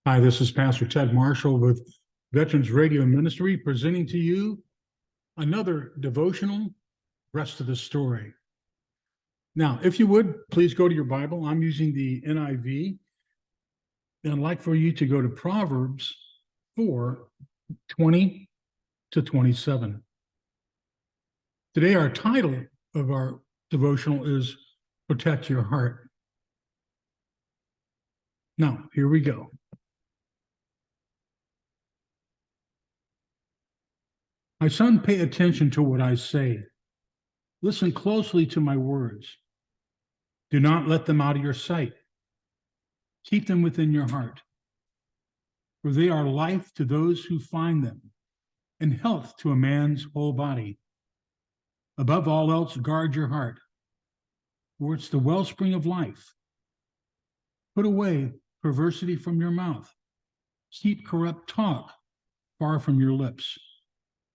Hi, this is Pastor Ted Marshall with Veterans Radio Ministry, presenting to you another devotional, rest of the story. Now, if you would, please go to your Bible. I'm using the NIV, and I'd like for you to go to Proverbs 4:20 to 27. Today, our title of our devotional is Protect Your Heart. Now, here we go. My son, pay attention to what I say. Listen closely to my words. Do not let them out of your sight. Keep them within your heart, for they are life to those who find them, and health to a man's whole body. Above all else, guard your heart, for it's the wellspring of life. Put away perversity from your mouth. Keep corrupt talk far from your lips.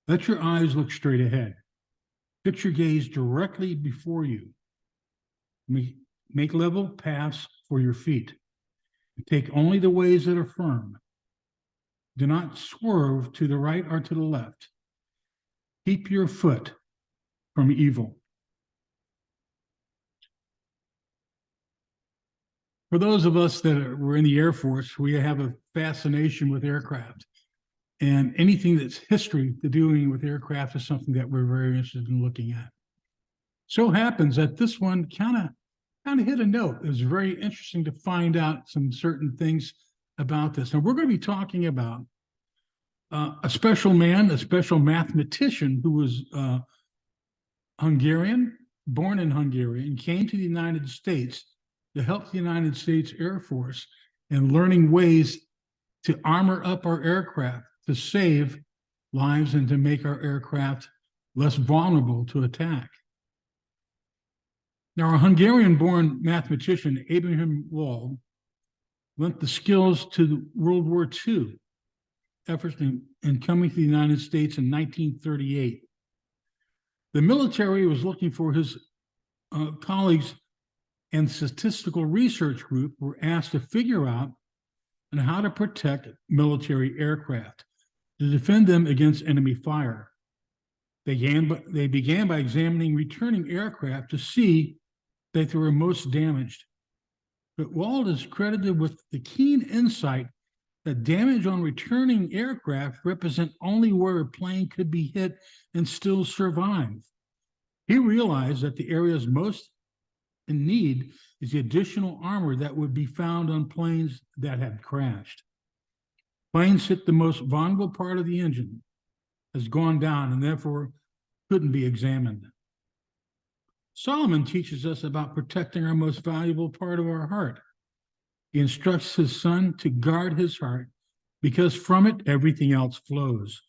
Let your eyes look straight ahead. Fix your gaze directly before you. Make level paths for your feet. Take only the ways that are firm. Do not swerve to the right or to the left. Keep your foot from evil. For those of us that were in the Air Force, we have a fascination with aircraft. And anything that's history to doing with aircraft is something that we're very interested in looking at. So happens that this one kind of hit a note. It was very interesting to find out some certain things about this. Now, we're going to be talking about a special man, a special mathematician who was Hungarian, born in Hungary, and came to the United States to help the United States Air Force in learning ways to armor up our aircraft, to save lives and to make our aircraft less vulnerable to attack. Now, a Hungarian-born mathematician, Abraham Wald, lent the skills to World War II efforts in coming to the United States in 1938. The military was looking for his colleagues, and statistical research group were asked to figure out on how to protect military aircraft, to defend them against enemy fire. They began by examining returning aircraft to see that they were most damaged. But Wald is credited with the keen insight that damage on returning aircraft represent only where a plane could be hit and still survive. He realized that the areas most in need is the additional armor that would be found on planes that had crashed. Planes hit the most vulnerable part of the engine, has gone down, and therefore couldn't be examined. Solomon teaches us about protecting our most valuable part of our heart. He instructs his son to guard his heart because from it everything else flows.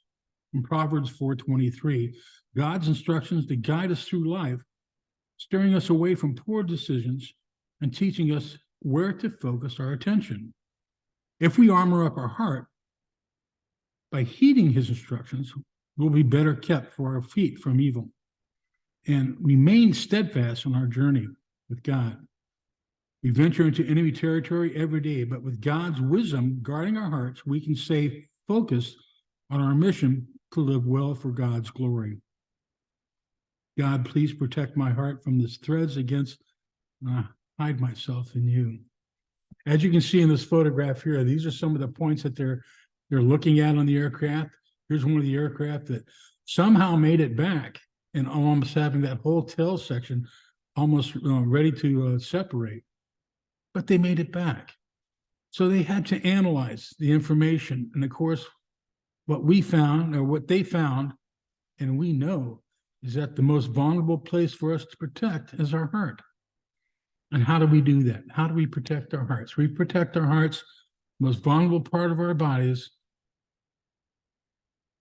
In Proverbs 4:23, God's instructions to guide us through life, steering us away from poor decisions and teaching us where to focus our attention. If we armor up our heart by heeding his instructions, we'll be better kept for our feet from evil and remain steadfast on our journey with God. We venture into enemy territory every day, but with God's wisdom guarding our hearts, we can stay focused on our mission to live well for God's glory. God, please protect my heart from the threats against hide myself in you. As you can see in this photograph here, these are some of the points that they're looking at on the aircraft. Here's one of the aircraft that somehow made it back and almost having that whole tail section almost ready to separate. But they made it back. So they had to analyze the information. And of course, what we found, or what they found, and we know, is that the most vulnerable place for us to protect is our heart. And how do we do that? How do we protect our hearts? We protect our hearts, most vulnerable part of our bodies,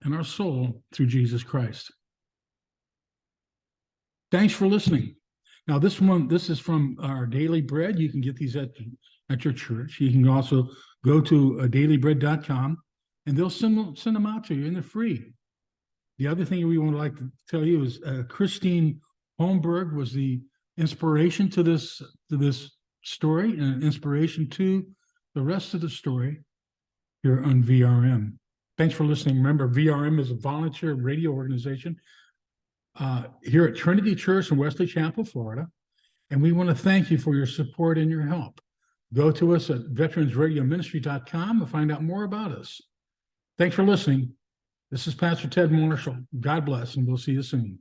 and our soul through Jesus Christ. Thanks for listening. Now, this is from our Daily Bread. You can get these at your church. You can also go to dailybread.com, and they'll send them out to you, and they're free. The other thing we would like to tell you is Christine Holmberg was the inspiration to this story and inspiration to the rest of the story. here on VRM. Thanks for listening. Remember, VRM is a volunteer radio organization here at Trinity Church in Wesley, Tampa, Florida. And we want to thank you for your support and your help. Go to us at veteransradioministry.com to find out more about us. Thanks for listening. This is Pastor Ted Marshall. God bless, and we'll see you soon.